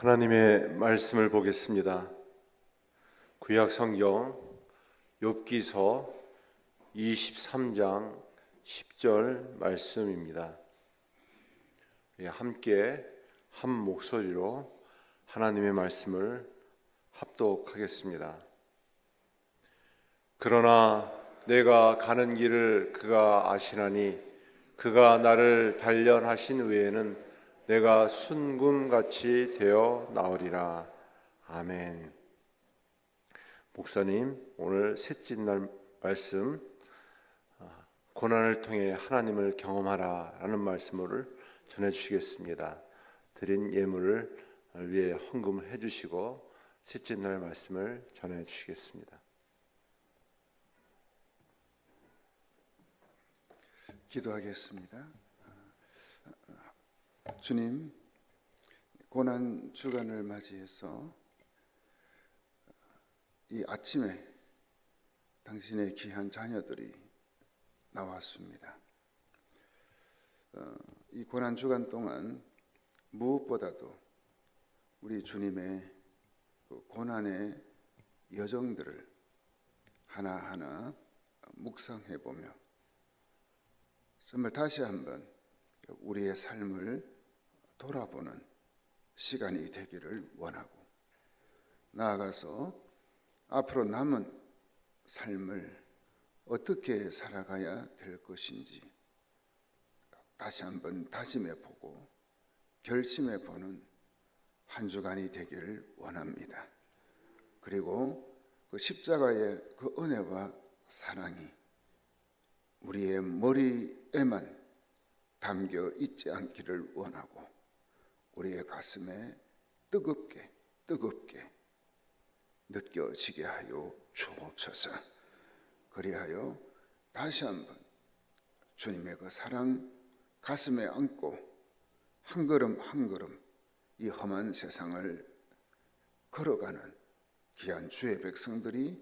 하나님의 말씀을 보겠습니다. 구약 성경 욥기서 23장 10절 말씀입니다. 함께 한 목소리로 하나님의 말씀을 합독하겠습니다. 그러나 내가 가는 길을 그가 아시나니 그가 나를 단련하신 후에는 내가 순금같이 되어 나으리라. 아멘. 목사님, 오늘 셋째 날 말씀 고난을 통해 하나님을 경험하라 라는 말씀을 전해주시겠습니다. 드린 예물을 위해 헌금을 해주시고 셋째 날 말씀을 전해주시겠습니다. 기도하겠습니다. 주님, 고난 주간을 맞이해서 이 아침에 당신의 귀한 자녀들이 나왔습니다. 이 고난 주간 동안 무엇보다도 우리 주님의 고난의 여정들을 하나하나 묵상해 보며 정말 다시 한번 우리의 삶을 돌아보는 시간이 되기를 원하고, 나아가서 앞으로 남은 삶을 어떻게 살아가야 될 것인지 다시 한번 다짐해 보고 결심해 보는 한 주간이 되기를 원합니다. 그리고 그 십자가의 그 은혜와 사랑이 우리의 머리에만 담겨 있지 않기를 원하고, 우리의 가슴에 뜨겁게 느껴지게 하여 주옵소서. 그리하여 다시 한번 주님의 그 사랑 가슴에 안고 한 걸음 한 걸음 이 험한 세상을 걸어가는 귀한 주의 백성들이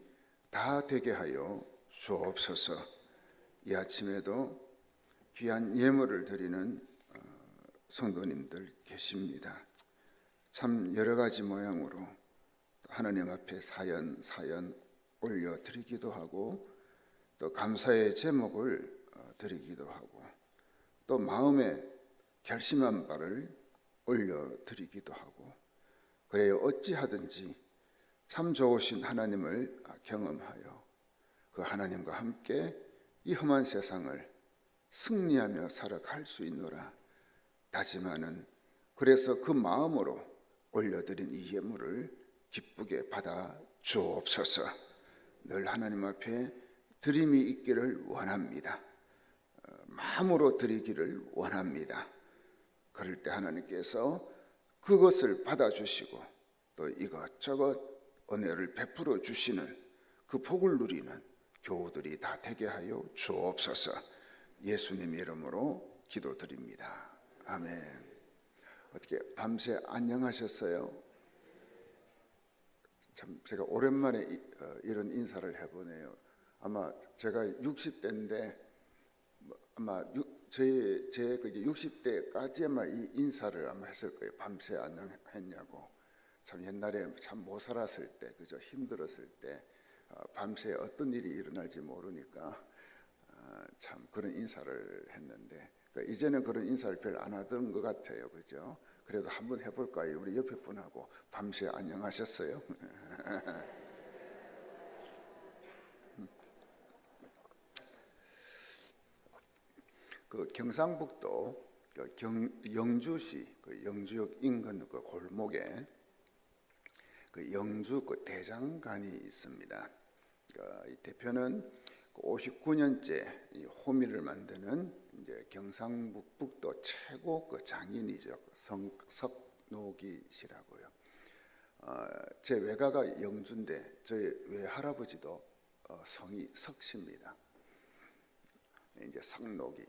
다 되게 하여 주옵소서. 이 아침에도 귀한 예물을 드리는 성도님들 계십니다. 참 여러 가지 모양으로 하나님 앞에 사연 올려드리기도 하고, 또 감사의 제목을 드리기도 하고, 또 마음에 결심한 바를 올려드리기도 하고, 그래요 어찌하든지 참 좋으신 하나님을 경험하여 그 하나님과 함께 이 험한 세상을 승리하며 살아갈 수 있노라 다짐하는, 그래서 그 마음으로 올려드린 이 예물을 기쁘게 받아 주옵소서. 늘 하나님 앞에 드림이 있기를 원합니다. 마음으로 드리기를 원합니다. 그럴 때 하나님께서 그것을 받아주시고 또 이것저것 은혜를 베풀어 주시는 그 복을 누리는 교우들이 다 되게 하여 주옵소서. 예수님 이름으로 기도드립니다. 아멘. 어떻게 밤새 안녕하셨어요? 참 제가 오랜만에 이런 인사를 해보네요. 아마 제가 60대인데 아마 제 60대까지 아마 이 인사를 아마 했을 거예요. 밤새 안녕했냐고. 참 옛날에 참 못 살았을 때, 그죠? 힘들었을 때 밤새 어떤 일이 일어날지 모르니까 참 그런 인사를 했는데, 그러니까 이제는 그런 인사를 별로 안 하던 것 같아요, 그죠? 그래도 한번 해볼까요? 우리 옆에 분하고 밤새 안녕하셨어요? 그 경상북도 영주시 그 영주역 인근 그 골목에 그 영주 그 대장간이 있습니다. 이 대표는 59년째 이 호미를 만드는 이제 경상북도 최고 그 장인이죠. 석노기 씨라고요. 제 외가가 영주인데 저희 외할아버지도 성이 석씨입니다. 이제 석노기.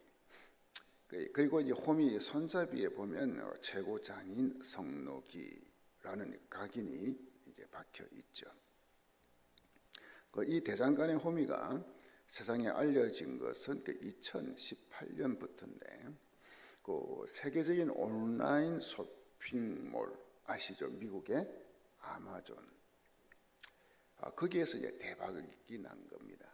그리고 이제 호미 손잡이에 보면 최고 장인 석노기라는 각인이 이제 박혀 있죠. 이 대장간의 호미가 세상에 알려진 것은 2018년부터인데, 그 세계적인 온라인 쇼핑몰 아시죠? 미국의 아마존. 거기에서 이제 대박이 난 겁니다.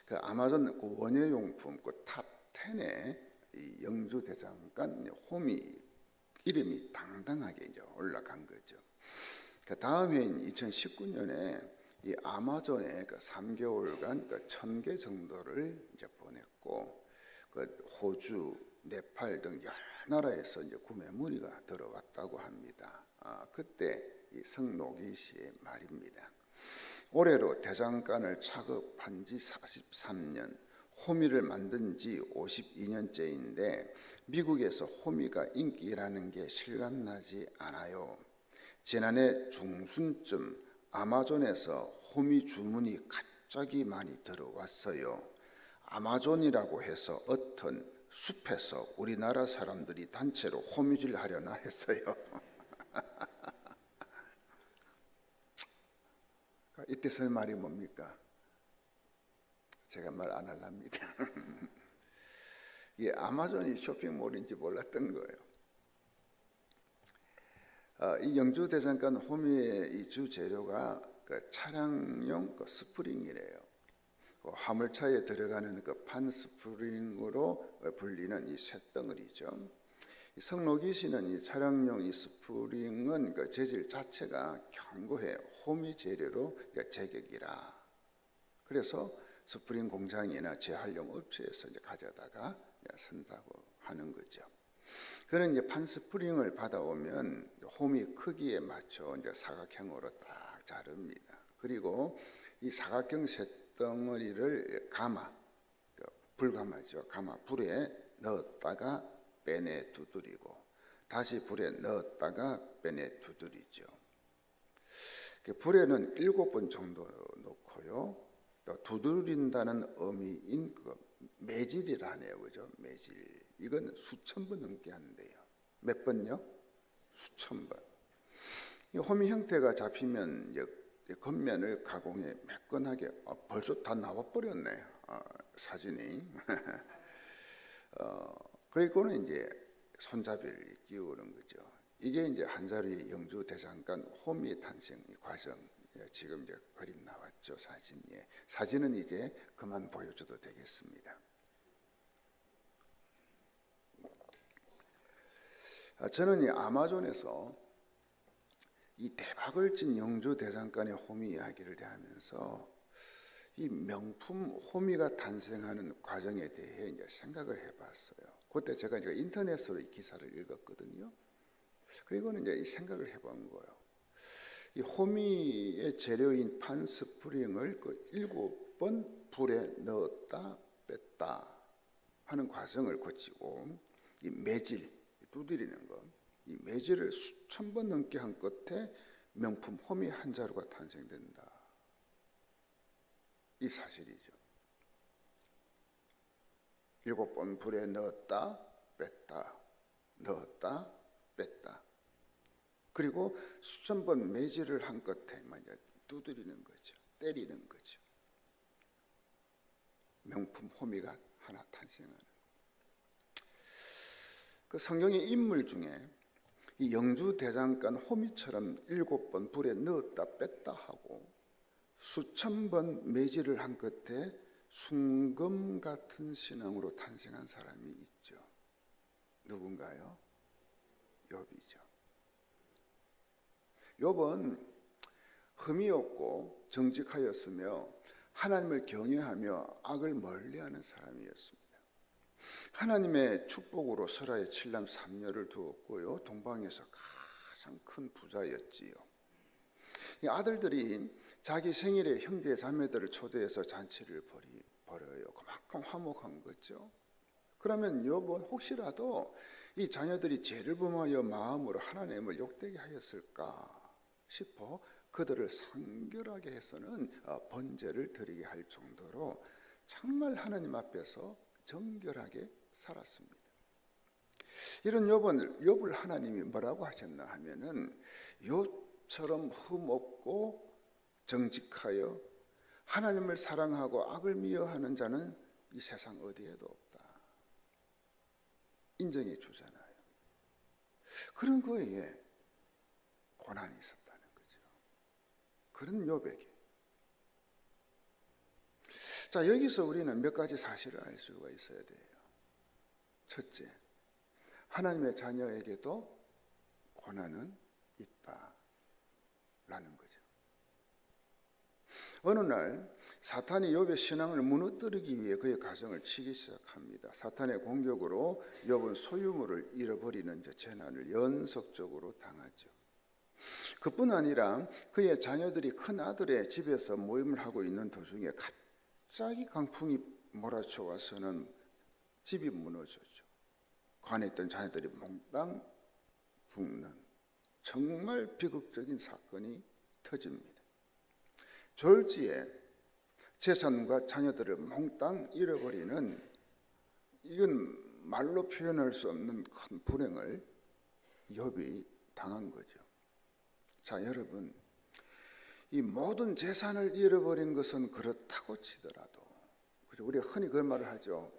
그 아마존 그 원예용품 그 탑 10에 이 영주 대장간 홈이 이름이 당당하게 이제 올라간 거죠. 그 다음 해인 2019년에 이 아마존에 그 3개월간 그 1,000개 정도를 이제 보냈고, 그 호주, 네팔 등 여러 나라에서 이제 구매 문의가 들어왔다고 합니다. 그때 이 성노기 씨의 말입니다. 올해로 대장간을 차급한 지 43년, 호미를 만든 지 52년째인데 미국에서 호미가 인기라는 게 실감나지 않아요. 지난해 중순쯤 아마존에서 호미 주문이 갑자기 많이 들어왔어요. 아마존이라고 해서 어떤 숲에서 우리나라 사람들이 단체로 호미질 하려나 했어요. 이때 쓸 말이 뭡니까? 제가 말 안 할랍니다. 이 아마존이 쇼핑몰인지 몰랐던 거예요. 이 영주 대장간 호미의 이 주 재료가 그 차량용 그 스프링이래요. 그 화물차에 들어가는 그 판 스프링으로 불리는 이 쇳덩어리죠. 성노기 씨는 이 차량용 이 스프링은 그 재질 자체가 견고해 호미 재료로 제격이라. 그래서 스프링 공장이나 재활용 업체에서 이제 가져다가 쓴다고 하는 거죠. 그는 이제 판 스프링을 받아오면 홈이 크기에 맞춰 이제 사각형으로 딱 자릅니다. 그리고 이 사각형 쇳덩어리를 불가마죠. 가마 불에 넣었다가 빼내 두드리고 다시 불에 넣었다가 빼내 두드리죠. 불에는 7번 정도 넣고요. 또 두드린다는 의미인 그 매질이라네요, 그죠? 매질. 이건 수천 번 넘게 하는데요. 몇 번요? 수천 번. 이 호미 형태가 잡히면 이제 겉면을 가공해 매끈하게 벌써 다 나와버렸네. 사진이. 그리고는 이제 손잡이를 끼우는 거죠. 이게 이제 한 자리 영주 대장간 호미 탄생 과정. 지금 이제 그림 나왔죠, 사진에. 사진은 이제 그만 보여줘도 되겠습니다. 저는 이 아마존에서 이 대박을 친 영주 대장간의 호미 이야기를 대하면서 이 명품 호미가 탄생하는 과정에 대해 이제 생각을 해봤어요. 그때 제가 이제 인터넷으로 이 기사를 읽었거든요. 그리고는 이제 이 생각을 해본 거예요. 이 호미의 재료인 판 스프링을 그 7번 불에 넣었다 뺐다 하는 과정을 거치고 이 매질, 두드리는 것, 이 매질을 수천 번 넘게 한 끝에 명품 호미 한 자루가 탄생된다. 이 사실이죠. 7번 불에 넣었다 뺐다, 넣었다 뺐다. 그리고 수천 번 매질을 한 끝에 이제 두드리는 거죠. 때리는 거죠. 명품 호미가 하나 탄생하는. 그 성경의 인물 중에 이 영주 대장간 호미처럼 7번 불에 넣었다 뺐다 하고 수천 번 매질을 한 끝에 순금 같은 신앙으로 탄생한 사람이 있죠. 누군가요? 욥이죠. 욥은 흠이 없고 정직하였으며 하나님을 경외하며 악을 멀리하는 사람이었습니다. 하나님의 축복으로 설아의 7남 3녀를 두었고요. 동방에서 가장 큰 부자였지요. 이 아들들이 자기 생일에 형제 자매들을 초대해서 잔치를 벌여요. 그만큼 화목한 거죠. 그러면 욥은 혹시라도 이 자녀들이 죄를 범하여 마음으로 하나님을 욕되게 하였을까 싶어 그들을 상결하게 해서는 번제를 드리게 할 정도로 정말 하나님 앞에서 정결하게 살았습니다. 이런 욥을 하나님이 뭐라고 하셨나 하면은 욥처럼 흠없고 정직하여 하나님을 사랑하고 악을 미워하는 자는 이 세상 어디에도 없다. 인정해 주잖아요. 그런 거에 고난이 있었다는 거죠. 그런 욥에게. 자, 여기서 우리는 몇 가지 사실을 알 수가 있어야 돼요. 첫째, 하나님의 자녀에게도 고난은 있다라는 거죠. 어느 날 사탄이 욥의 신앙을 무너뜨리기 위해 그의 가정을 치기 시작합니다. 사탄의 공격으로 욥은 소유물을 잃어버리는 재난을 연속적으로 당하죠. 그뿐 아니라 그의 자녀들이 큰 아들의 집에서 모임을 하고 있는 도중에 갑자기 강풍이 몰아쳐 와서는 집이 무너졌죠. 그 안에 있던 자녀들이 몽땅 죽는 정말 비극적인 사건이 터집니다. 졸지에 재산과 자녀들을 몽땅 잃어버리는, 이건 말로 표현할 수 없는 큰 불행을 욥이 당한 거죠. 자, 여러분, 이 모든 재산을 잃어버린 것은 그렇다고 치더라도, 그죠? 우리가 흔히 그런 말을 하죠.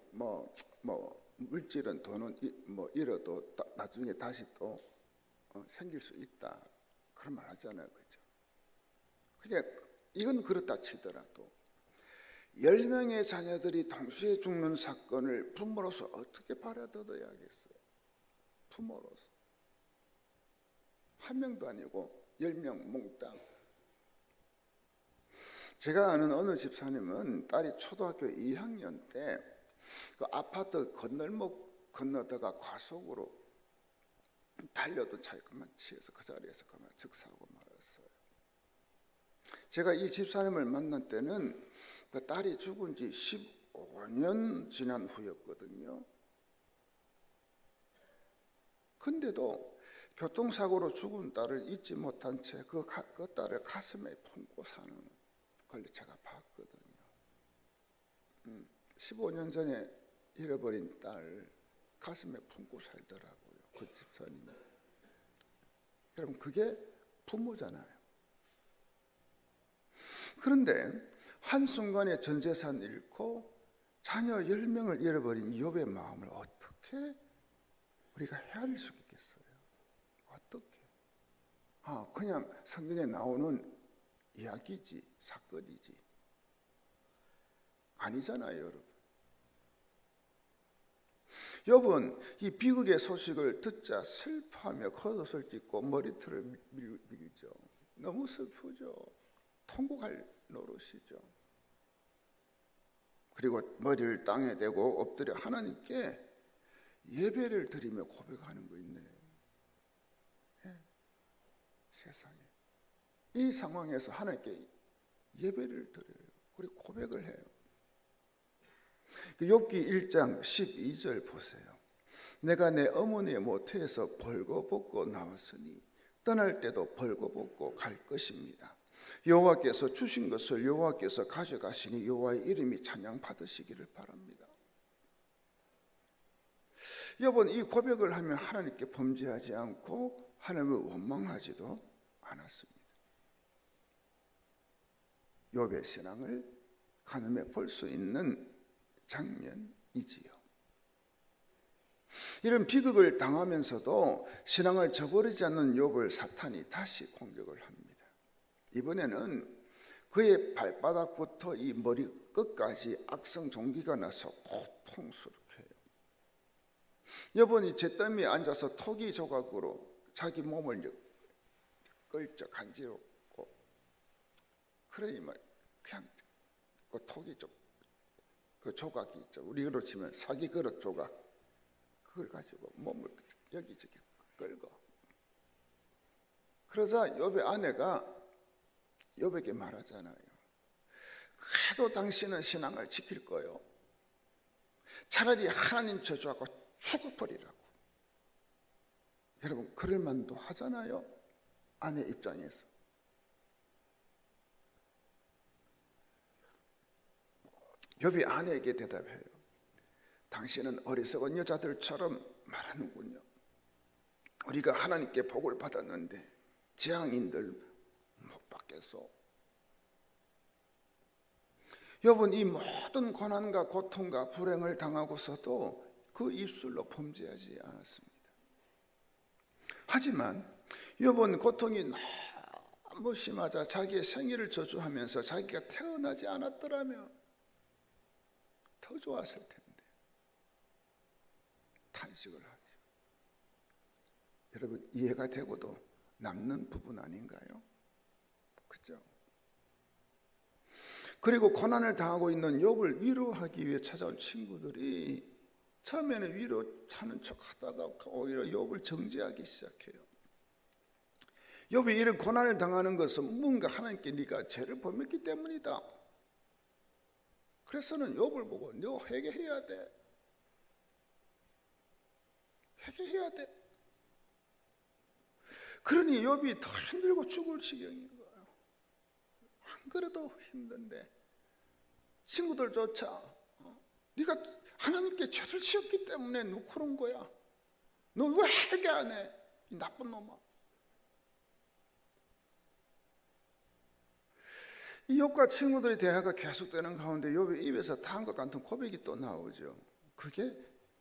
물질은, 돈은 잃어도 나중에 다시 또 생길 수 있다, 그런 말 하잖아요, 그죠? 그러니까 이건 그렇다 치더라도 10명의 자녀들이 동시에 죽는 사건을 부모로서 어떻게 받아들여야겠어요? 부모로서 한 명도 아니고 10명 몽땅. 제가 아는 어느 집사님은 딸이 초등학교 2학년 때 그 아파트 건널목 건너다가 과속으로 달려도 차에 그만 치여서 그 자리에서 그만 즉사하고 말았어요. 제가 이 집사님을 만난 때는 그 딸이 죽은 지 15년 지난 후였거든요. 근데도 교통사고로 죽은 딸을 잊지 못한 채 그 딸을 가슴에 품고 사는 걸 제가 봤거든요. 15년 전에 잃어버린 딸 가슴에 품고 살더라고요, 그 집사님이. 여러분, 그게 부모잖아요. 그런데 한순간에 전 재산 잃고 자녀 10명을 잃어버린 욥의 마음을 어떻게 우리가 헤아릴 수 있겠어요? 어떻게? 그냥 성경에 나오는 이야기지, 사건이지. 아니잖아요, 여러분. 욥은 이 비극의 소식을 듣자 슬퍼하며 겉옷을 찢고 머리털을 밀죠. 너무 슬프죠. 통곡할 노릇이죠. 그리고 머리를 땅에 대고 엎드려 하나님께 예배를 드리며 고백하는 거 있네. 세상에, 이 상황에서 하나님께 예배를 드려요. 그리고 고백을 해요. 욥기 1장 12절 보세요. 내가 내 어머니의 모태에서 벌거벗고 나왔으니 떠날 때도 벌거벗고 갈 것입니다. 여호와께서 주신 것을 여호와께서 가져가시니 여호와의 이름이 찬양 받으시기를 바랍니다. 욥은 이 고백을 하며 하나님께 범죄하지 않고 하나님을 원망하지도 않았습니다. 욥의 신앙을 가늠해 볼 수 있는 장면이지요. 이런 비극을 당하면서도 신앙을 저버리지 않는 욥을 사탄이 다시 공격을 합니다. 이번에는 그의 발바닥부터 이 머리 끝까지 악성 종기가 나서 고통스럽게 해요. 욥은 잿더미에 앉아서 토기 조각으로 자기 몸을 끌적 간지럽고, 그러니까 그냥 그 토기 그 조각이 있죠. 우리로 치면 사기 그릇 조각, 그걸 가지고 몸을 여기저기 끌고. 그러자 욥의 아내가 욥에게 말하잖아요. 그래도 당신은 신앙을 지킬 거요. 차라리 하나님 저주하고 죽어버리라고. 여러분, 그럴 만도 하잖아요, 아내 입장에서. 욥이 아내에게 대답해요. 당신은 어리석은 여자들처럼 말하는군요. 우리가 하나님께 복을 받았는데 재앙인들 못 받겠소. 욥은 이 모든 고난과 고통과 불행을 당하고서도 그 입술로 범죄하지 않았습니다. 하지만 욥은 고통이 너무 심하자 자기의 생일을 저주하면서 자기가 태어나지 않았더라면 더 좋았을 텐데 탄식을 하죠. 여러분, 이해가 되고도 남는 부분 아닌가요? 그죠? 그리고 고난을 당하고 있는 욥을 위로하기 위해 찾아온 친구들이 처음에는 위로하는 척하다가 오히려 욥을 정죄하기 시작해요. 욥이 이런 고난을 당하는 것은 뭔가 하나님께 네가 죄를 범했기 때문이다. 그래서는 욥을 보고 너 회개해야 돼. 회개해야 돼. 그러니 욥이 더 힘들고 죽을 지경인 거예요. 안 그래도 힘든데 친구들조차 네가 하나님께 죄를 지었기 때문에 너 그런 거야. 너 왜 회개 안 해? 이 나쁜 놈아. 이 욥과 친구들의 대화가 계속되는 가운데 욥의 입에서 다음과 같은 고백이 또 나오죠. 그게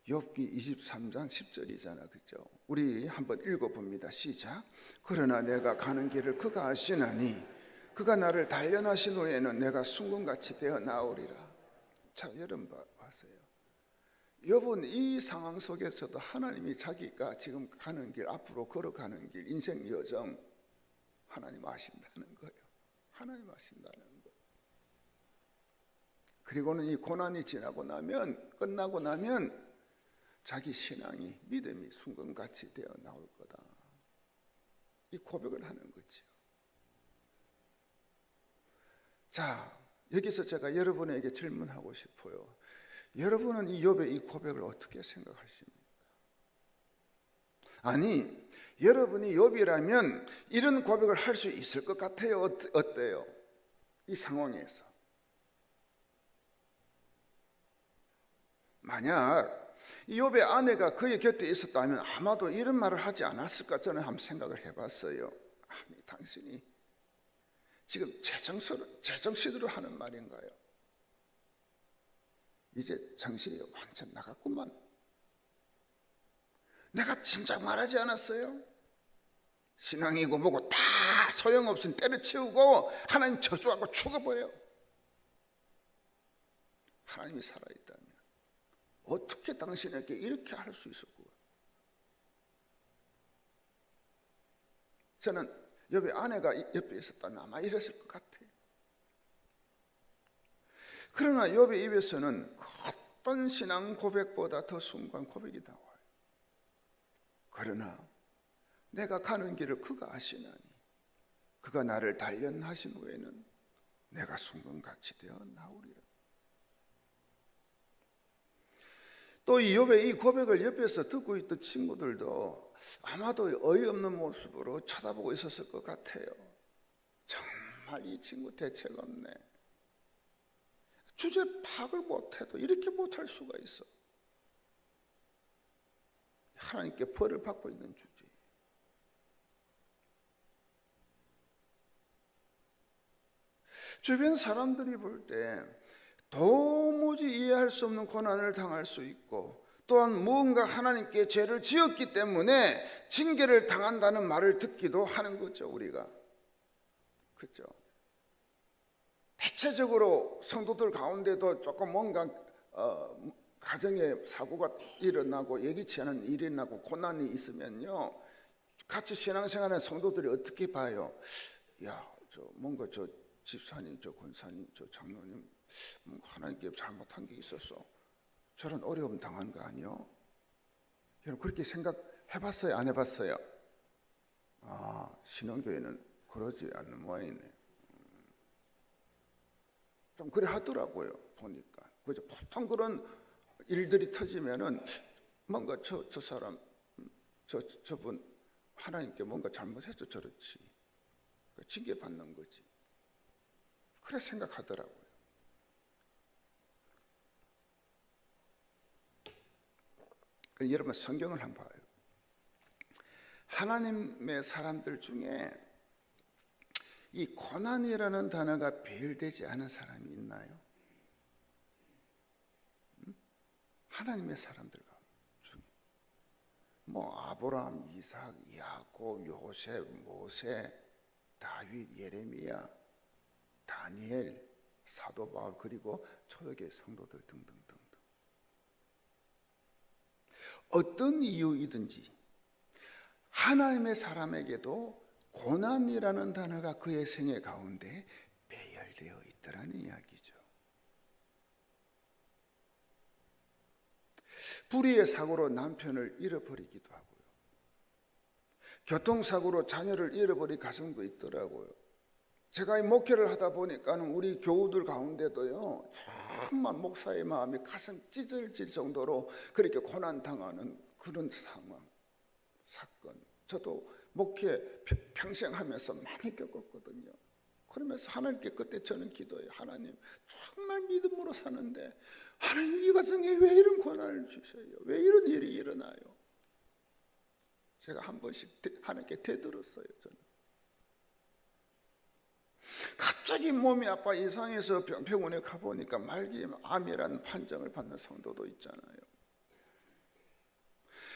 욥기 23장 10절이잖아, 그죠? 우리 한번 읽어봅니다. 시작. 그러나 내가 가는 길을 그가 아시나니 그가 나를 단련하신 후에는 내가 순금같이 되어 나오리라. 자, 여러분 봤어요. 욥은 이 상황 속에서도 하나님이 자기가 지금 가는 길, 앞으로 걸어가는 길, 인생 여정 하나님 아신다는 거예요. 하나님 아신다는 거예요. 그리고는 이 고난이 지나고 나면, 끝나고 나면 자기 신앙이, 믿음이 순금같이 되어 나올 거다. 이 고백을 하는 거죠. 자, 여기서 제가 여러분에게 질문하고 싶어요. 여러분은 이 욥의 이 고백을 어떻게 생각하십니까? 아니, 여러분이 욥이라면 이런 고백을 할 수 있을 것 같아요? 어때요? 이 상황에서. 만약 이 욥의 아내가 그의 곁에 있었다면 아마도 이런 말을 하지 않았을까 저는 한번 생각을 해봤어요. 아니, 당신이 지금 제정신으로 하는 말인가요? 이제 정신이 완전 나갔구만. 내가 진작 말하지 않았어요? 신앙이고 뭐고 다 소용없으니 때려치우고 하나님 저주하고 죽어버려. 하나님이 살아있다면 어떻게 당신에게 이렇게 할 수 있을 거예요? 저는 욥의 아내가 옆에 있었다면 아마 이랬을 것 같아요. 그러나 욥의 입에서는 어떤 신앙 고백보다 더 순수한 고백이 나와요. 그러나 내가 가는 길을 그가 아시나니 그가 나를 단련하신 후에는 내가 순금같이 되어 나오리라. 또 이 욥의 이 고백을 옆에서 듣고 있던 친구들도 아마도 어이없는 모습으로 쳐다보고 있었을 것 같아요. 정말 이 친구 대책 없네. 주제 파악을 못해도 이렇게 못할 수가 있어. 하나님께 벌을 받고 있는 주제. 주변 사람들이 볼 때 도무지 이해할 수 없는 고난을 당할 수 있고 또한 무언가 하나님께 죄를 지었기 때문에 징계를 당한다는 말을 듣기도 하는 거죠, 우리가. 그렇죠? 대체적으로 성도들 가운데도 조금 뭔가 가정에 사고가 일어나고 예기치 않은 일이 나고 고난이 있으면요, 같이 신앙생활하는 성도들이 어떻게 봐요? 야, 뭔가 집사님, 권사님, 장로님 하나님께 잘못한 게 있었어. 저런 어려움 당한 거 아니요? 여러분 그렇게 생각해봤어요? 안 해봤어요? 아, 신앙교회는 그러지 않는 모양이네. 좀 그래 하더라고요, 보니까. 그죠? 보통 그런 일들이 터지면은 뭔가 저 사람, 저분 하나님께 뭔가 잘못해서 저렇지. 그러니까 징계 받는 거지. 그래 생각하더라고요. 여러분 성경을 한번 봐요. 하나님의 사람들 중에 이 고난이라는 단어가 배열되지 않은 사람이 있나요? 하나님의 사람들 중에 뭐 아브라함, 이삭, 야곱, 요셉, 모세, 다윗, 예레미야, 다니엘, 사도 바울, 그리고 초대교회 성도들 등등등등. 어떤 이유이든지 하나님의 사람에게도 고난이라는 단어가 그의 생애 가운데 배열되어 있더라는 이야기죠. 불의의 사고로 남편을 잃어버리기도 하고요. 교통사고로 자녀를 잃어버린 가정도 있더라고요. 제가 이 목회를 하다 보니까는 우리 교우들 가운데도요, 정말 목사의 마음이 가슴 찢어질 정도로 그렇게 고난당하는 그런 상황, 사건. 저도 목회 평생 하면서 많이 겪었거든요. 그러면서 하나님께 그때 저는 기도해요. 하나님, 정말 믿음으로 사는데 하나님 이 가정에 왜 이런 고난을 주셔요? 왜 이런 일이 일어나요? 제가 한 번씩 하나님께 되들었어요. 저는 갑자기 몸이 아파 이상해서 병원에 가보니까 말기암이라는 판정을 받는 성도도 있잖아요.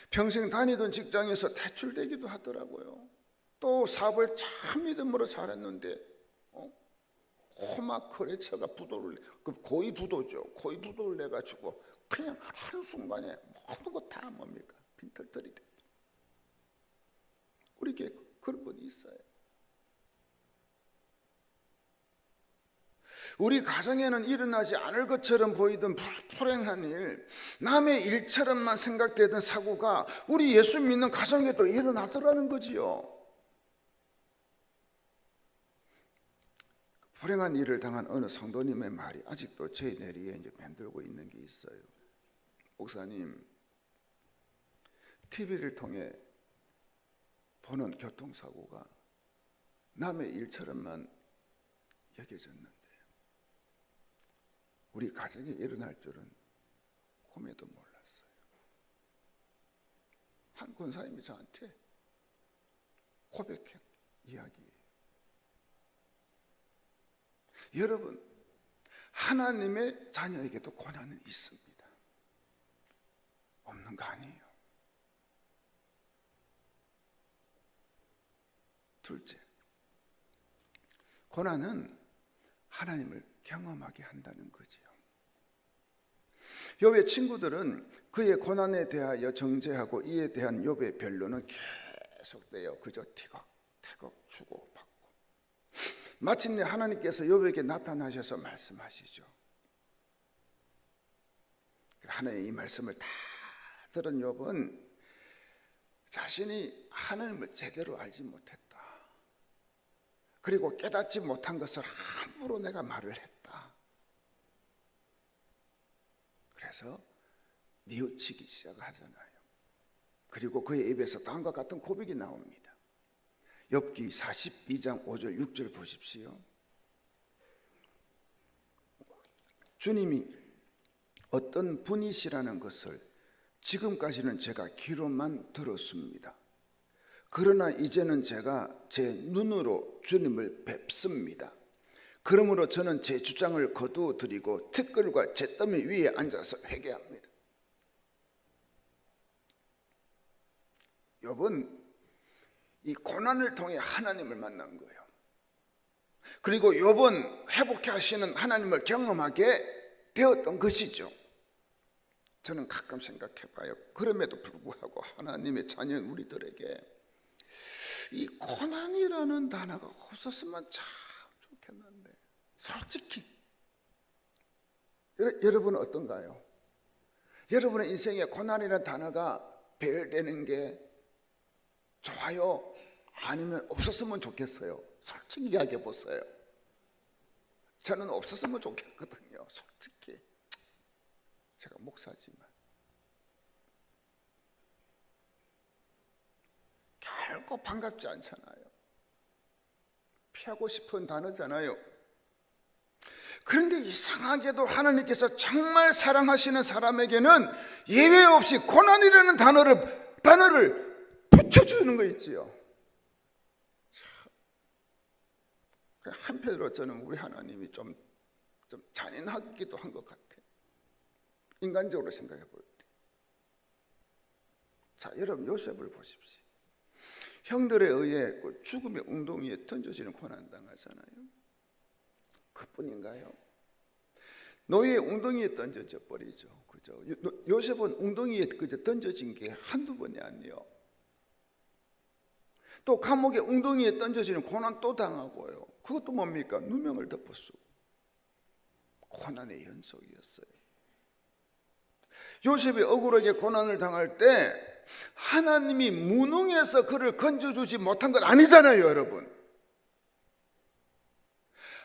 평생 다니던 직장에서 퇴출되기도 하더라고요. 또 사업을 참 믿음으로 잘했는데 코막 거래처가 부도를, 고위 부도죠. 고위 부도를 내가지고 그냥 한순간에 모든 거 다 뭡니까? 빈털털이 돼. 우리 교회 그런 분이 있어요. 우리 가정에는 일어나지 않을 것처럼 보이던 불행한 일, 남의 일처럼만 생각되던 사고가 우리 예수 믿는 가정에도 일어나더라는 거지요. 불행한 일을 당한 어느 성도님의 말이 아직도 제 뇌리에 이제 맴돌고 있는 게 있어요. 목사님, TV를 통해 보는 교통사고가 남의 일처럼만 여겨졌는데 우리 가정에 일어날 줄은 꿈에도 몰랐어요. 한 권사님이 저한테 고백한 이야기예요. 여러분, 하나님의 자녀에게도 고난은 있습니다. 없는 거 아니에요. 둘째, 고난은 하나님을 경험하게 한다는 거지요. 욥의 친구들은 그의 고난에 대하여 정죄하고 이에 대한 욥의 변론은 계속되어 그저 티격태격 주고받고 마침내 하나님께서 욥에게 나타나셔서 말씀하시죠. 하나님의 이 말씀을 다 들은 욥은 자신이 하나님을 제대로 알지 못했다. 그리고 깨닫지 못한 것을 함부로 내가 말을 했다. 그래서 뉘우치기 시작하잖아요. 그리고 그의 입에서 다음과 같은 고백이 나옵니다. 욥기 42장 5절 6절 보십시오. 주님이 어떤 분이시라는 것을 지금까지는 제가 귀로만 들었습니다. 그러나 이제는 제가 제 눈으로 주님을 뵙습니다. 그러므로 저는 제 주장을 거두어드리고 티끌과 잿더미 위에 앉아서 회개합니다. 욥은 이 고난을 통해 하나님을 만난 거예요. 그리고 욥은 회복해 하시는 하나님을 경험하게 되었던 것이죠. 저는 가끔 생각해 봐요. 그럼에도 불구하고 하나님의 자녀인 우리들에게 이 고난이라는 단어가 없었으면 참 좋겠는데, 솔직히 여러분은 어떤가요? 여러분의 인생에 고난이라는 단어가 배열되는 게 좋아요? 아니면 없었으면 좋겠어요? 솔직히 이야기해 보세요. 저는 없었으면 좋겠거든요. 솔직히 제가 목사지만 결코 반갑지 않잖아요. 피하고 싶은 단어잖아요. 그런데 이상하게도 하나님께서 정말 사랑하시는 사람에게는 예외 없이 고난이라는 단어를 붙여주는 거 있지요. 한편으로 저는 우리 하나님이 좀 잔인하기도 한 것 같아요. 인간적으로 생각해 볼 때. 자, 여러분 요셉을 보십시오. 형들에 의해 그 죽음의 웅덩이에 던져지는 고난 당하잖아요. 그뿐인가요? 노예의 웅덩이에 던져져 버리죠. 그죠? 요셉은 웅덩이에 그저 던져진 게 한두 번이 아니에요. 또 감옥의 웅덩이에 던져지는 고난 또 당하고요. 그것도 뭡니까? 누명을 덮어쓰고 고난의 연속이었어요. 요셉이 억울하게 고난을 당할 때 하나님이 무능해서 그를 건져주지 못한 건 아니잖아요, 여러분.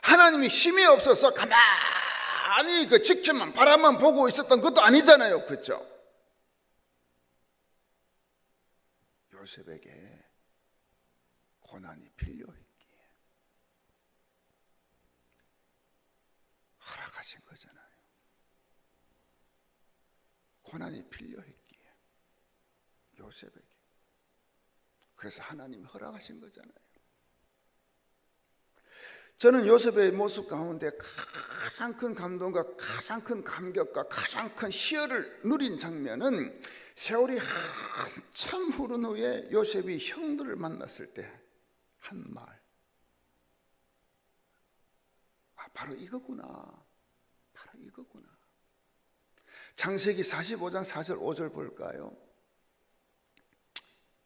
하나님이 힘이 없어서 가만히 그 지켜만 바라만 보고 있었던 것도 아니잖아요, 그렇죠? 요셉에게 고난이 필요했기에 허락하신 거잖아요. 고난이 필요했기에 요셉에게. 그래서 하나님이 허락하신 거잖아요. 저는 요셉의 모습 가운데 가장 큰 감동과 가장 큰 감격과 가장 큰 희열을 누린 장면은 세월이 한참 흐른 후에 요셉이 형들을 만났을 때 한 말. 바로 이거구나. 바로 이거구나. 창세기 45장 4절 5절 볼까요?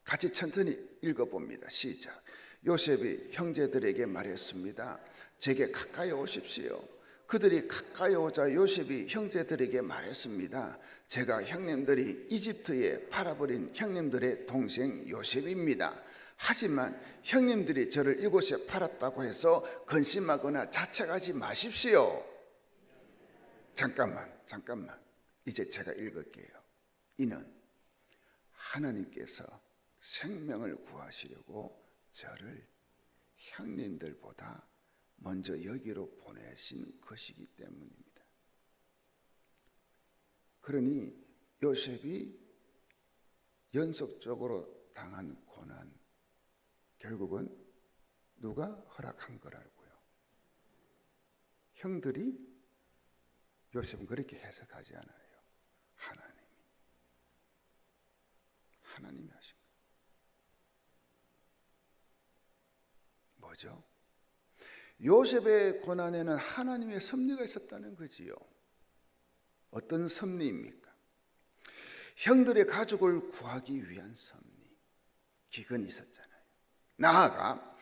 같이 천천히 읽어봅니다. 시작. 요셉이 형제들에게 말했습니다. 제게 가까이 오십시오. 그들이 가까이 오자 요셉이 형제들에게 말했습니다. 제가 형님들이 이집트에 팔아버린 형님들의 동생 요셉입니다. 하지만 형님들이 저를 이곳에 팔았다고 해서 근심하거나 자책하지 마십시오. 잠깐만. 이제 제가 읽을게요. 이는 하나님께서 생명을 구하시려고 저를 형님들보다 먼저 여기로 보내신 것이기 때문입니다. 그러니 요셉이 연속적으로 당한 고난, 결국은 누가 허락한 거라고요? 형들이. 요셉은 그렇게 해석하지 않아요. 하나님이 하신 거예요. 뭐죠? 요셉의 고난에는 하나님의 섭리가 있었다는 거지요. 어떤 섭리입니까? 형들의 가족을 구하기 위한 섭리, 기근이 있었잖아요. 나아가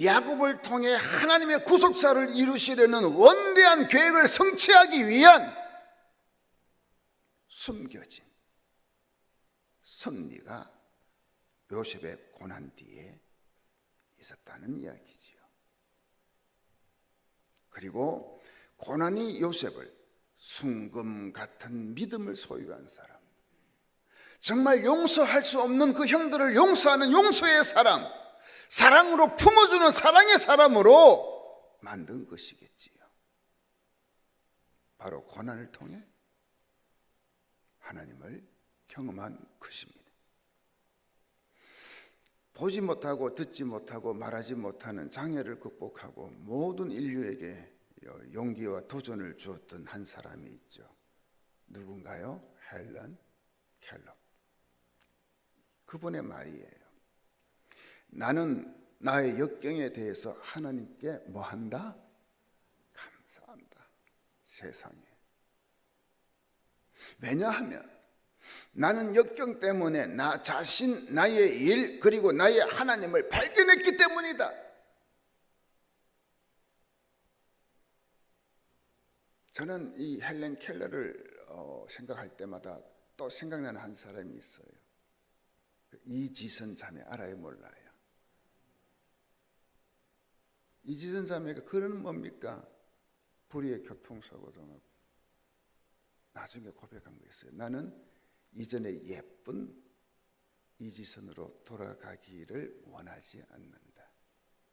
야곱을 통해 하나님의 구속사를 이루시려는 원대한 계획을 성취하기 위한 숨겨진 섭리가 요셉의 고난 뒤에 있었다는 이야기지요. 그리고 고난이 요셉을 순금 같은 믿음을 소유한 사람, 정말 용서할 수 없는 그 형들을 용서하는 용서의 사람, 사랑으로 품어주는 사랑의 사람으로 만든 것이겠지요. 바로 고난을 통해 하나님을 경험한 것입니다. 보지 못하고 듣지 못하고 말하지 못하는 장애를 극복하고 모든 인류에게 용기와 도전을 주었던 한 사람이 있죠. 누군가요? 헬런 켈러. 그분의 말이에요. 나는 나의 역경에 대해서 하나님께 뭐한다? 감사한다. 세상에. 왜냐하면 나는 역경 때문에 나 자신, 나의 일, 그리고 나의 하나님을 발견했기 때문이다. 저는 이 헬렌 켈러를 생각할 때마다 또 생각나는 한 사람이 있어요. 이지선 자매 알아요, 몰라요? 이지선 자매가 그는 뭡니까? 불의의 교통사고 당하고 나중에 고백한 거였어요. 나는 이전에 예쁜 이지선으로 돌아가기를 원하지 않는다.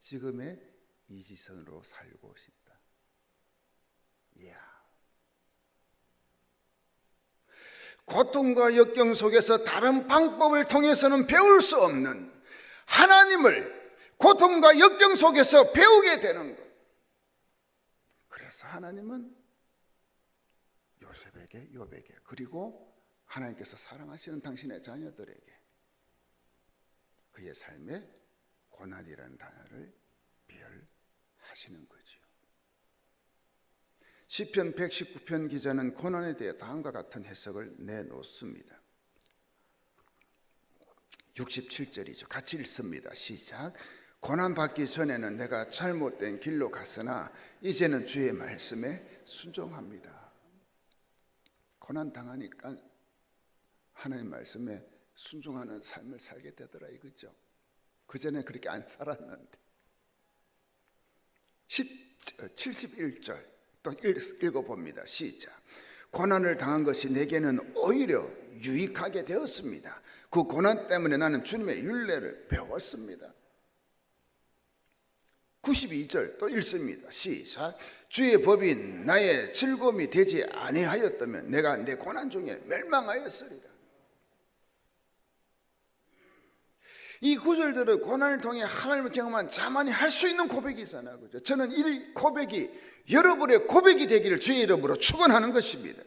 지금의 이지선으로 살고 싶다. 이야. 고통과 역경 속에서 다른 방법을 통해서는 배울 수 없는 하나님을 고통과 역경 속에서 배우게 되는 것. 그래서 하나님은 요셉에게, 욥에게, 그리고 하나님께서 사랑하시는 당신의 자녀들에게 그의 삶에 고난이라는 단어를 비열하시는 거지요. 시편 119편 기자는 고난에 대해 다음과 같은 해석을 내놓습니다. 67절이죠. 같이 읽습니다. 시작. 고난받기 전에는 내가 잘못된 길로 갔으나 이제는 주의 말씀에 순종합니다. 고난당하니까 하나님 말씀에 순종하는 삶을 살게 되더라 이거죠. 그전에 그렇게 안 살았는데. 71절 또 읽어봅니다. 시작. 고난을 당한 것이 내게는 오히려 유익하게 되었습니다. 그 고난 때문에 나는 주님의 율례를 배웠습니다. 92절 또 읽습니다. 시작. 주의 법이 나의 즐거움이 되지 아니하였다면 내가 내 고난 중에 멸망하였으리라. 이 구절들은 고난을 통해 하나님을 경험한 자만이 할 수 있는 고백이잖아요. 그죠? 저는 이 고백이 여러분의 고백이 되기를 주의 이름으로 축원하는 것입니다.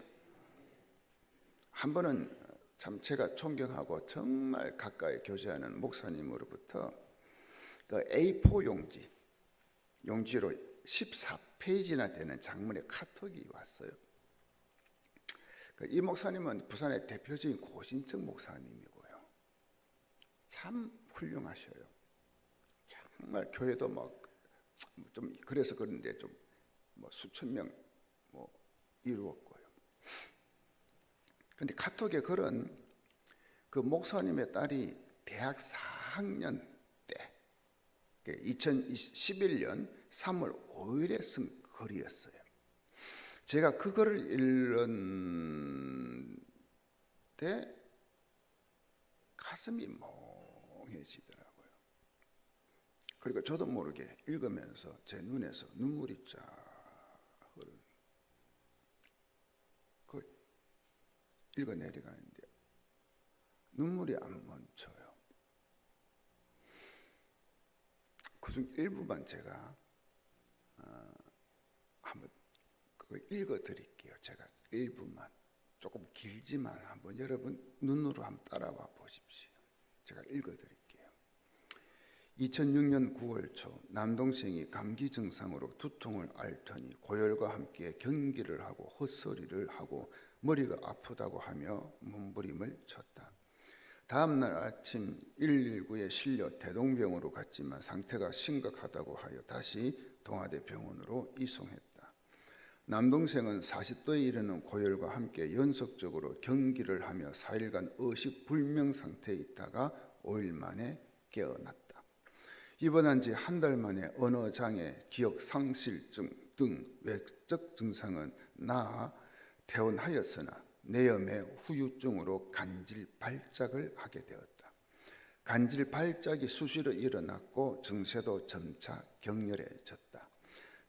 한 번은 참 제가 존경하고 정말 가까이 교제하는 목사님으로부터 그 A4 용지로 14페이지나 되는 장문의 카톡이 왔어요. 이 목사님은 부산의 대표적인 고신청 목사님이고요. 참 훌륭하셔요. 정말 교회도 좀 그래서 그런데 좀 수천 명 이루었고요. 근데 카톡에 글은 그 목사님의 딸이 대학 4학년 때 2011년 3월 5일에 쓴 글이었어요. 제가 그 글을 읽는 때 가슴이 멍해지더라고요. 그리고 저도 모르게 읽으면서 제 눈에서 눈물이 쫙 흐르는, 읽어 내려가는데 눈물이 안 멈춰요. 그중 일부만 제가 한번 그거 읽어 드릴게요. 제가 일부만, 조금 길지만 한번 여러분 눈으로 한번 따라와 보십시오. 제가 읽어 드릴게요. 2006년 9월 초 남동생이 감기 증상으로 두통을 앓더니 고열과 함께 경기를 하고 헛소리를 하고 머리가 아프다고 하며 몸부림을 쳤다. 다음 날 아침 119에 실려 대동병원으로 갔지만 상태가 심각하다고 하여 다시 동아대 병원으로 이송했다. 남동생은 40도에 이르는 고열과 함께 연속적으로 경기를 하며 4일간 의식 불명 상태에 있다가 5일 만에 깨어났다. 입원한 지 한 달 만에 언어장애, 기억상실증 등 외적 증상은 나아 퇴원하였으나 뇌염의 후유증으로 간질 발작을 하게 되었다. 간질 발작이 수시로 일어났고 증세도 점차 격렬해졌다.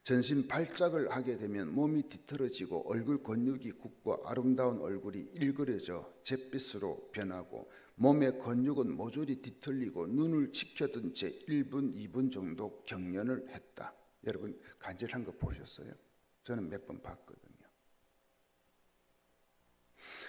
전신 발작을 하게 되면 몸이 뒤틀어지고 얼굴 근육이 굳고 아름다운 얼굴이 일그러져 잿빛으로 변하고 몸의 근육은 모조리 뒤틀리고 눈을 지켜둔 채 1분, 2분 정도 경련을 했다. 여러분 간질한 거 보셨어요? 저는 몇 번 봤거든요.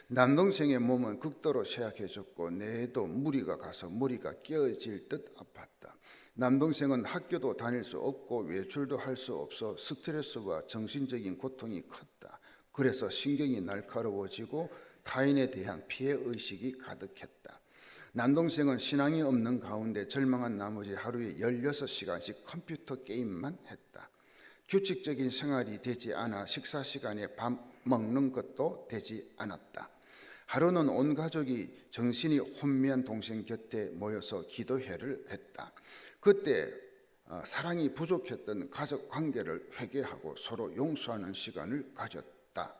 남동생의 몸은 극도로 쇠약해졌고 뇌에도 무리가 가서 머리가 깨어질 듯 아팠다. 남동생은 학교도 다닐 수 없고 외출도 할 수 없어 스트레스와 정신적인 고통이 컸다. 그래서 신경이 날카로워지고 타인에 대한 피해의식이 가득했다. 남동생은 신앙이 없는 가운데 절망한 나머지 하루에 16시간씩 컴퓨터 게임만 했다. 규칙적인 생활이 되지 않아 식사 시간에 밥 먹는 것도 되지 않았다. 하루는 온 가족이 정신이 혼미한 동생 곁에 모여서 기도회를 했다. 그때 사랑이 부족했던 가족 관계를 회개하고 서로 용서하는 시간을 가졌다.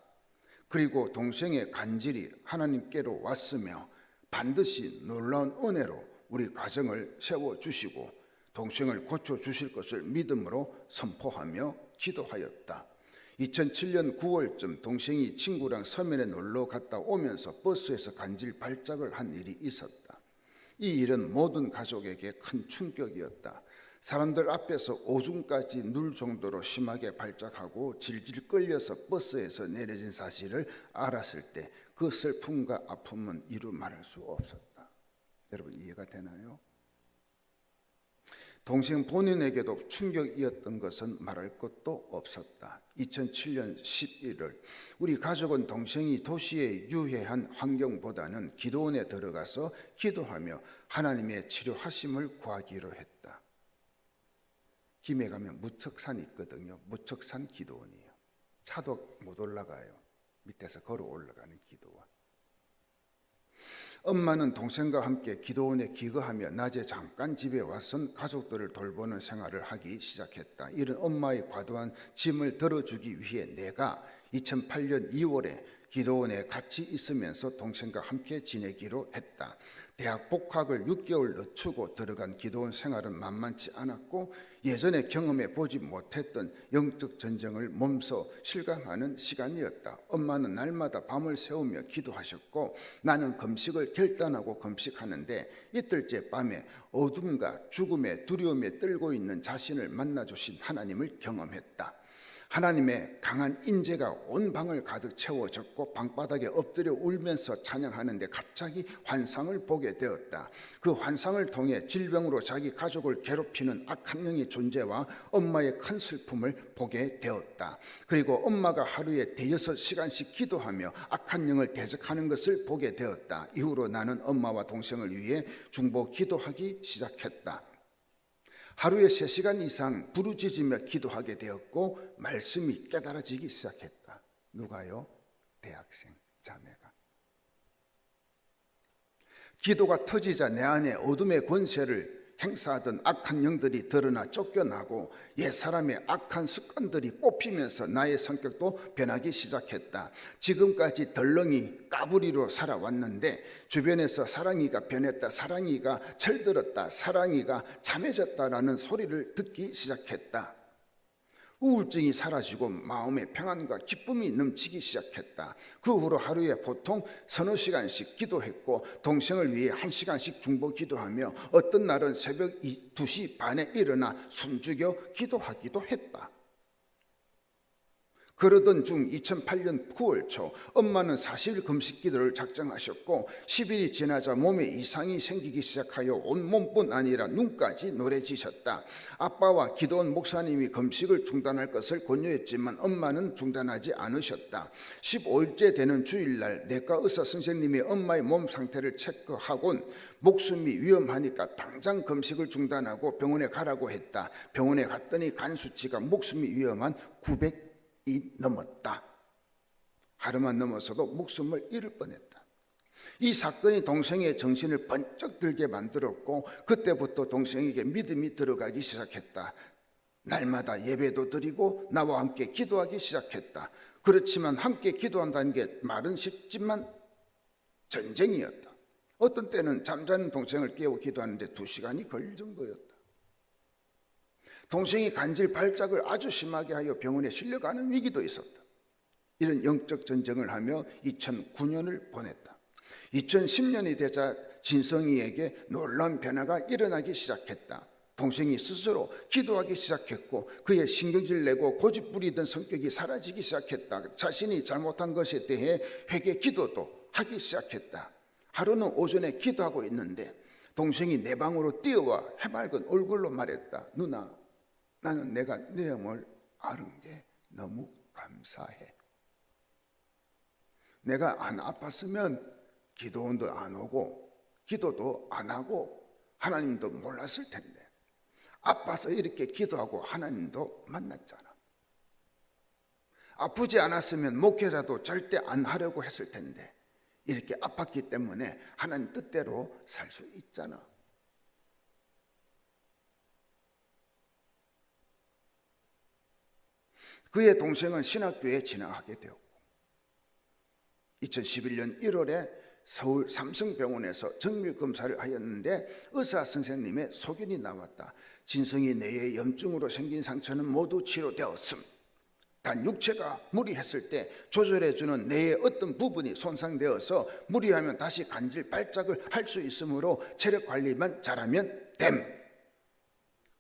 그리고 동생의 간질이 하나님께로 왔으며 반드시 놀라운 은혜로 우리 가정을 세워주시고 동생을 고쳐주실 것을 믿음으로 선포하며 기도하였다. 2007년 9월쯤 동생이 친구랑 서면에 놀러 갔다 오면서 버스에서 간질 발작을 한 일이 있었다. 이 일은 모든 가족에게 큰 충격이었다. 사람들 앞에서 오줌까지 눌 정도로 심하게 발작하고 질질 끌려서 버스에서 내려진 사실을 알았을 때 그 슬픔과 아픔은 이루 말할 수 없었다. 여러분 이해가 되나요? 동생 본인에게도 충격이었던 것은 말할 것도 없었다. 2007년 11월 우리 가족은 동생이 도시의 유해한 환경보다는 기도원에 들어가서 기도하며 하나님의 치료하심을 구하기로 했다. 김해 가면 무척산이 있거든요. 무척산 기도원이에요. 차도 못 올라가요. 밑에서 걸어 올라가는 기도원. 엄마는 동생과 함께 기도원에 기거하며 낮에 잠깐 집에 와선 가족들을 돌보는 생활을 하기 시작했다. 이런 엄마의 과도한 짐을 덜어주기 위해 내가 2008년 2월에 기도원에 같이 있으면서 동생과 함께 지내기로 했다. 대학 복학을 6개월 늦추고 들어간 기도원 생활은 만만치 않았고 예전에 경험해 보지 못했던 영적 전쟁을 몸소 실감하는 시간이었다. 엄마는 날마다 밤을 새우며 기도하셨고 나는 금식을 결단하고 금식하는데 이틀째 밤에 어둠과 죽음의 두려움에 떨고 있는 자신을 만나주신 하나님을 경험했다. 하나님의 강한 임재가 온 방을 가득 채워졌고 방바닥에 엎드려 울면서 찬양하는데 갑자기 환상을 보게 되었다. 그 환상을 통해 질병으로 자기 가족을 괴롭히는 악한 영의 존재와 엄마의 큰 슬픔을 보게 되었다. 그리고 엄마가 하루에 대여섯 시간씩 기도하며 악한 영을 대적하는 것을 보게 되었다. 이후로 나는 엄마와 동생을 위해 중보 기도하기 시작했다. 하루에 3시간 이상 부르짖으며 기도하게 되었고 말씀이 깨달아지기 시작했다. 누가요? 대학생 자매가. 기도가 터지자 내 안에 어둠의 권세를 행사하던 악한 영들이 드러나 쫓겨나고 옛사람의 악한 습관들이 뽑히면서 나의 성격도 변하기 시작했다. 지금까지 덜렁이 까불이로 살아왔는데 주변에서 사랑이가 변했다, 사랑이가 철들었다, 사랑이가 참해졌다라는 소리를 듣기 시작했다. 우울증이 사라지고 마음의 평안과 기쁨이 넘치기 시작했다. 그 후로 하루에 보통 서너 시간씩 기도했고 동생을 위해 1시간씩 중보 기도하며 어떤 날은 새벽 2시 반에 일어나 숨죽여 기도하기도 했다. 그러던 중 2008년 9월 초 엄마는 40일 금식 기도를 작정하셨고 10일이 지나자 몸에 이상이 생기기 시작하여 온몸뿐 아니라 눈까지 노래지셨다. 아빠와 기도원 목사님이 금식을 중단할 것을 권유했지만 엄마는 중단하지 않으셨다. 15일째 되는 주일날 내과 의사 선생님이 엄마의 몸 상태를 체크하곤 목숨이 위험하니까 당장 금식을 중단하고 병원에 가라고 했다. 병원에 갔더니 간 수치가 목숨이 위험한 900이 넘었다. 하루만 넘어서도 목숨을 잃을 뻔했다. 이 사건이 동생의 정신을 번쩍 들게 만들었고 그때부터 동생에게 믿음이 들어가기 시작했다. 날마다 예배도 드리고 나와 함께 기도하기 시작했다. 그렇지만 함께 기도한다는 게 말은 쉽지만 전쟁이었다. 어떤 때는 잠자는 동생을 깨워 기도하는데 2시간이 걸릴 정도였다. 동생이 간질 발작을 아주 심하게 하여 병원에 실려가는 위기도 있었다. 이런 영적 전쟁을 하며 2009년을 보냈다. 2010년이 되자 진성이에게 놀라운 변화가 일어나기 시작했다. 동생이 스스로 기도하기 시작했고 그의 신경질 내고 고집 부리던 성격이 사라지기 시작했다. 자신이 잘못한 것에 대해 회개 기도도 하기 시작했다. 하루는 오전에 기도하고 있는데 동생이 내 방으로 뛰어와 해맑은 얼굴로 말했다. 누나, 나는 내가 내 영을 아는 게 너무 감사해. 내가 안 아팠으면 기도원도 안 오고 기도도 안 하고 하나님도 몰랐을 텐데 아파서 이렇게 기도하고 하나님도 만났잖아. 아프지 않았으면 목회자도 절대 안 하려고 했을 텐데 이렇게 아팠기 때문에 하나님 뜻대로 살 수 있잖아. 그의 동생은 신학교에 진학하게 되었고 2011년 1월에 서울 삼성병원에서 정밀검사를 하였는데 의사 선생님의 소견이 나왔다. 진성이 뇌에 염증으로 생긴 상처는 모두 치료되었음. 단 육체가 무리했을 때 조절해주는 뇌의 어떤 부분이 손상되어서 무리하면 다시 간질 발작을 할 수 있으므로 체력 관리만 잘하면 됨.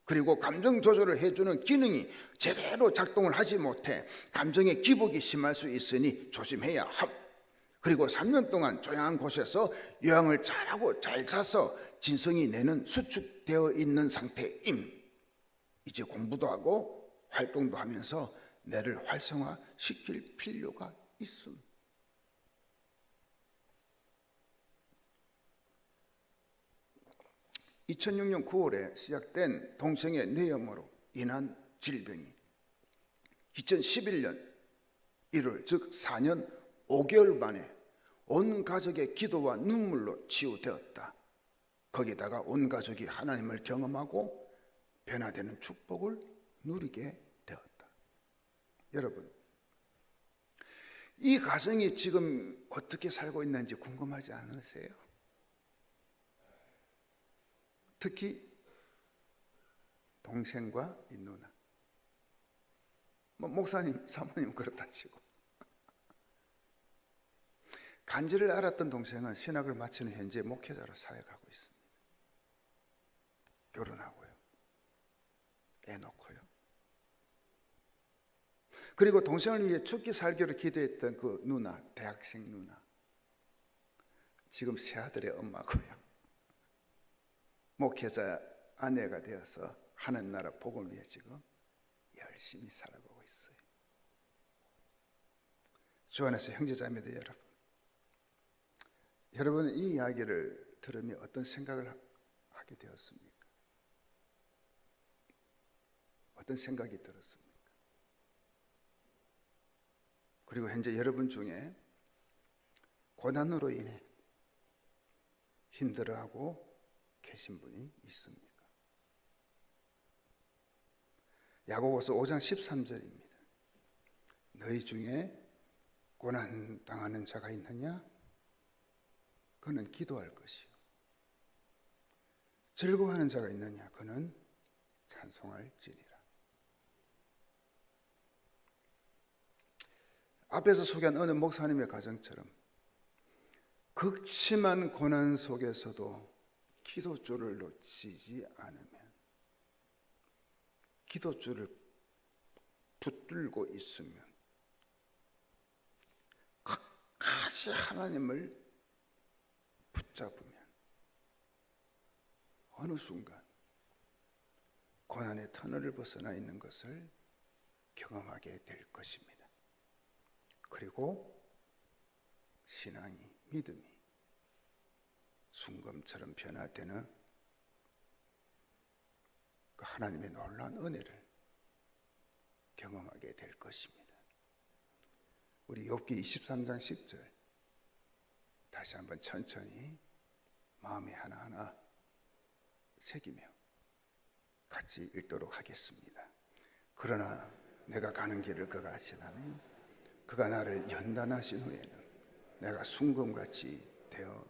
그리고 감정 조절을 해주는 기능이 제대로 작동을 하지 못해 감정의 기복이 심할 수 있으니 조심해야 함. 그리고 3년 동안 조용한 곳에서 요양을 잘하고 잘 자서 진성이 뇌는 수축되어 있는 상태임. 이제 공부도 하고 활동도 하면서 내를 활성화시킬 필요가 있음. (2006년 9월에) 시작된 동생의 뇌염으로 인한 질병이 2011년 1월, 즉 4년 5개월 만에 온 가족의 기도와 눈물로 치유되었다. 거기다가 온 가족이 하나님을 경험하고 변화되는 축복을 누리게 되었다. 여러분, 이 가정이 지금 어떻게 살고 있는지 궁금하지 않으세요? 특히 동생과 이 누나, 목사님, 사모님 그렇다 치고, 간지를 알았던 동생은 신학을 마치는 현재 목회자로 사역하고 있습니다. 결혼하고요, 애 놓고요. 그리고 동생을 위해 죽기 살기로 기도했던 그 누나, 대학생 누나, 지금 세 아들의 엄마고요, 목회자 아내가 되어서 하는 나라 복음을 위해 지금 열심히 살아가고 있어요. 주 안에서 형제자매들 여러분, 여러분은 이 이야기를 들으며 어떤 생각을 하게 되었습니까? 어떤 생각이 들었습니까? 그리고 현재 여러분 중에 고난으로 인해 힘들어하고 계신 분이 있습니까? 야고보서 5장 13절입니다. 너희 중에 고난 당하는 자가 있느냐? 그는 기도할 것이요. 즐거워하는 자가 있느냐? 그는 찬송할지니라. 앞에서 소개한 어느 목사님의 가정처럼 극심한 고난 속에서도 기도줄을 놓치지 않으면, 기도줄을 붙들고 있으면, 끝까지 하나님을 붙잡으면 어느 순간 고난의 터널을 벗어나 있는 것을 경험하게 될 것입니다. 그리고 신앙이, 믿음이 순금처럼 변화되는 그 하나님의 놀라운 은혜를 경험하게 될 것입니다. 우리 욥기 23장 10절 다시 한번 천천히 마음에 하나하나 새기며 같이 읽도록 하겠습니다. 그러나 내가 가는 길을 그가 아시나니 그가 나를 연단하신 후에는 내가 순금같이 되어